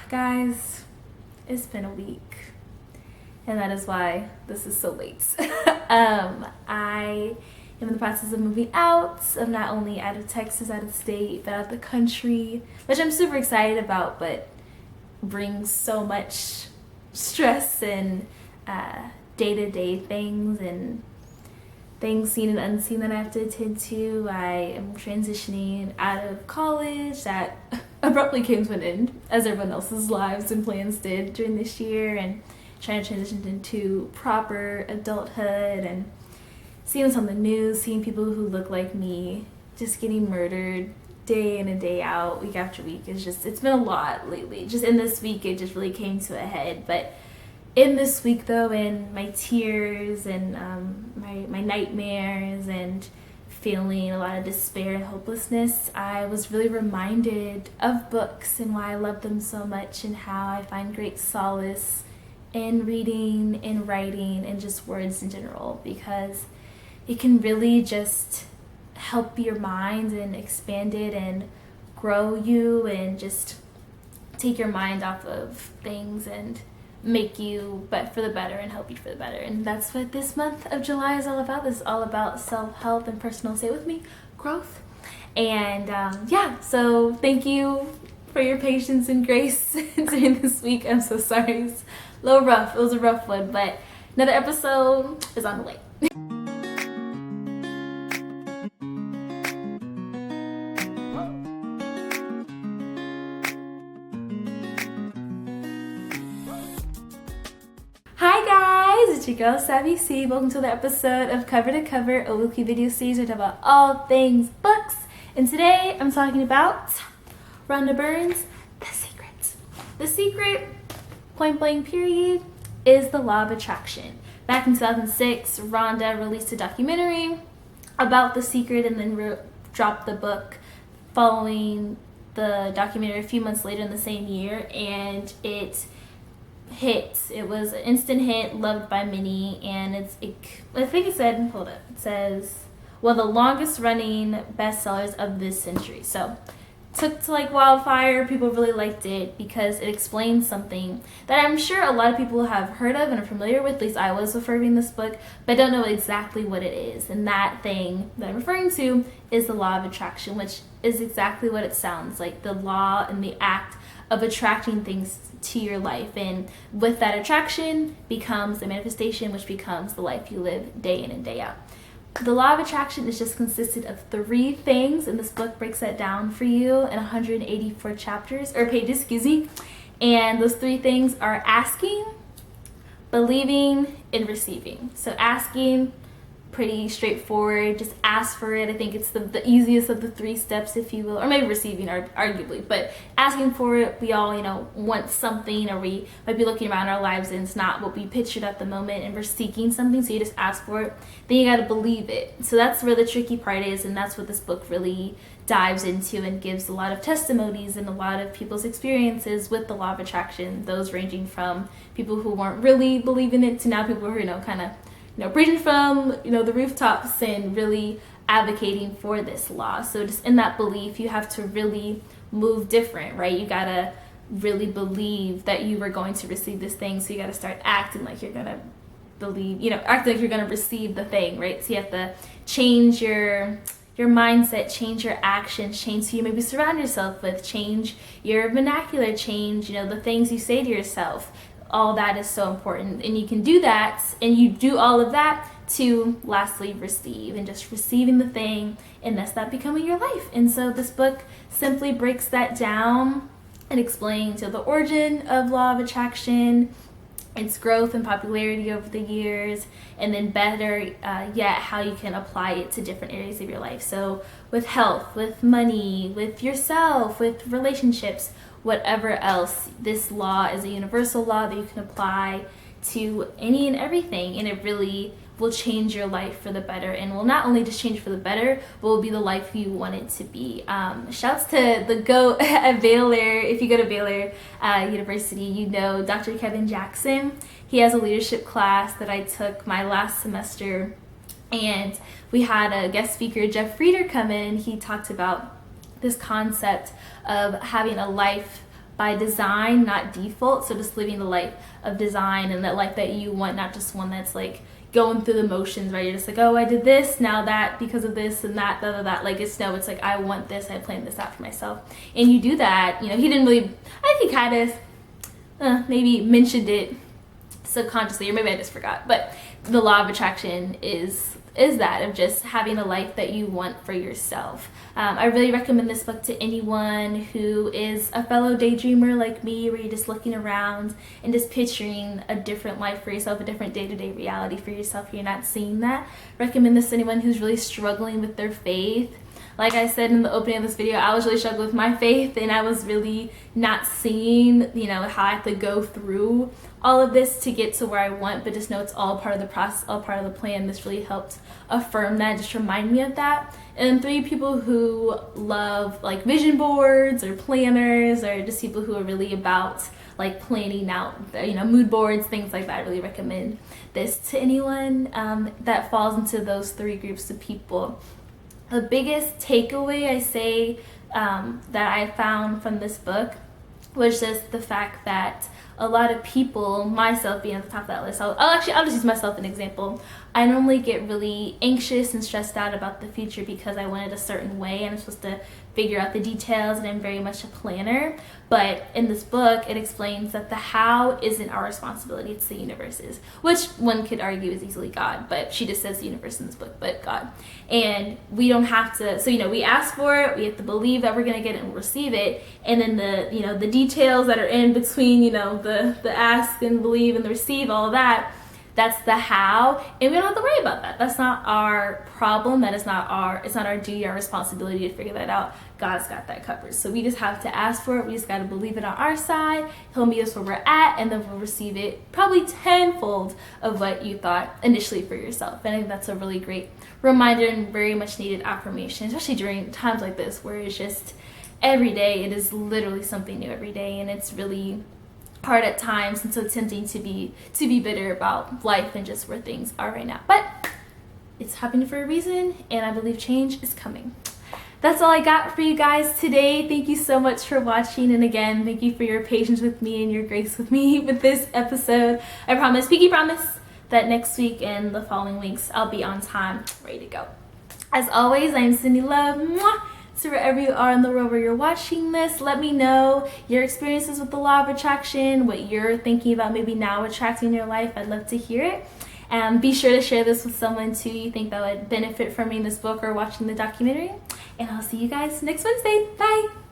Guys, it's been a week, and that is why this is so late. I am in the process of moving out of not only out of Texas, out of state, but out of the country, which I'm super excited about, but brings so much stress and day-to-day things and things seen and unseen that I have to attend to. I am transitioning out of college that abruptly came to an end, as everyone else's lives and plans did during this year, and trying to transition into proper adulthood and seeing this on the news, seeing people who look like me just getting murdered day in and day out, week after week. It's been a lot lately. Just in this week, it just really came to a head. But in this week, though, in my tears and my nightmares and feeling a lot of despair and hopelessness, I was really reminded of books and why I love them so much, and how I find great solace in reading, in writing, and just words in general, because it can really just help your mind and expand it and grow you and just take your mind off of things and make you but for the better and help you for the better. And that's what this month of July is all about. This is all about self-help and personal, say with me, growth. And so thank you for your patience and grace during this week. I'm so sorry, it's a little rough. It was a rough one, but another episode is on the way. Hi guys, it's your girl Savvy C. Welcome to the episode of Cover to Cover, a weekly video series where I talk about all things books. And today I'm talking about Rhonda Byrne's The Secret. The Secret, point blank period, is the law of attraction. Back in 2006, Rhonda released a documentary about The Secret and then dropped the book following the documentary a few months later in the same year, and it hit. It was an instant hit, loved by many, and I think it says one of the longest running bestsellers of this century. So took to like wildfire. People really liked it because it explains something that I'm sure a lot of people have heard of and are familiar with. At least I was referring this book, but don't know exactly what it is. And that thing that I'm referring to is the law of attraction, which is exactly what it sounds like, the law and the act of attracting things to your life. And with that attraction becomes the manifestation, which becomes the life you live day in and day out. The law of attraction is just consisted of 3 things, and this book breaks that down for you in 184 pages. And those 3 things are asking, believing, and receiving. So asking, pretty straightforward, just ask for it. I think it's the easiest of the 3 steps, if you will, or maybe receiving arguably, but asking for it, we all want something, or we might be looking around our lives and it's not what we pictured at the moment, and we're seeking something, so you just ask for it. Then you got to believe it. So that's where the tricky part is, and that's what this book really dives into and gives a lot of testimonies and a lot of people's experiences with the law of attraction, those ranging from people who weren't really believing it to now people who are kind of preaching from the rooftops and really advocating for this law. So just in that belief, you have to really move different, right? You gotta really believe that you were going to receive this thing, so you gotta start acting like you're gonna believe, acting like you're gonna receive the thing, right? So you have to change your mindset, change your actions, change who you maybe surround yourself with, change your vernacular, change the things you say to yourself. All that is so important, and you can do that, and you do all of that to lastly receive, and just receiving the thing, and that's that becoming your life. And so this book simply breaks that down and explains the origin of law of attraction, its growth and popularity over the years, and then better yet, how you can apply it to different areas of your life. So with health, with money, with yourself, with relationships, whatever else, this law is a universal law that you can apply to any and everything, and it really will change your life for the better, and will not only just change for the better, but will be the life you want it to be. Shouts to the GOAT at Baylor. If you go to Baylor University, Dr. Kevin Jackson. He has a leadership class that I took my last semester, and we had a guest speaker, Jeff Frieder, come in, and he talked about this concept of having a life by design, not default. So just living the life of design and that life that you want, not just one that's like going through the motions, right? You're just like, oh, I did this, now that because of this and that, like it's it's like, I want this, I planned this out for myself. And you do that, he didn't really, I think he kind of maybe mentioned it subconsciously, or maybe I just forgot, but the law of attraction is that of just having a life that you want for yourself. I really recommend this book to anyone who is a fellow daydreamer like me, where you're just looking around and just picturing a different life for yourself, a different day-to-day reality for yourself. You're not seeing that. Recommend this to anyone who's really struggling with their faith. Like I said in the opening of this video, I was really struggling with my faith, and I was really not seeing, how I have to go through all of this to get to where I want, but just know it's all part of the process, all part of the plan. This really helped affirm that, just remind me of that. And 3 people who love like vision boards or planners, or just people who are really about like planning out, mood boards, things like that. I really recommend this to anyone that falls into those 3 groups of people. The biggest takeaway I say that I found from this book was just the fact that a lot of people, myself being at the top of that list, I'll just use myself as an example. I normally get really anxious and stressed out about the future because I want it a certain way and I'm supposed to figure out the details, and I'm very much a planner. But in this book, it explains that the how isn't our responsibility, it's the universe's, which one could argue is easily God, but she just says the universe in this book, but God. And we don't have to, so we ask for it, we have to believe that we're going to get it and receive it, and then the details that are in between, the ask and believe and the receive, all of that, that's the how, and we don't have to worry about that. That's not our problem. It's not our duty, our responsibility to figure that out. God's got that covered. So we just have to ask for it. We just got to believe it on our side. He'll meet us where we're at, and then we'll receive it probably tenfold of what you thought initially for yourself. And I think that's a really great reminder and very much needed affirmation, especially during times like this where it's just every day, it is literally something new every day, and it's really hard at times and so tempting to be bitter about life and just where things are right now. But it's happening for a reason, and I believe change is coming. That's all I got for you guys today. Thank you so much for watching, and again, thank you for your patience with me and your grace with me with this episode. I promise, pinky promise, that next week and the following weeks I'll be on time, ready to go. As always, I'm Cindy Love. Mwah! So wherever you are in the world where you're watching this, let me know your experiences with the law of attraction, what you're thinking about maybe now attracting in your life. I'd love to hear it. And be sure to share this with someone too you think that would benefit from reading this book or watching the documentary. And I'll see you guys next Wednesday. Bye!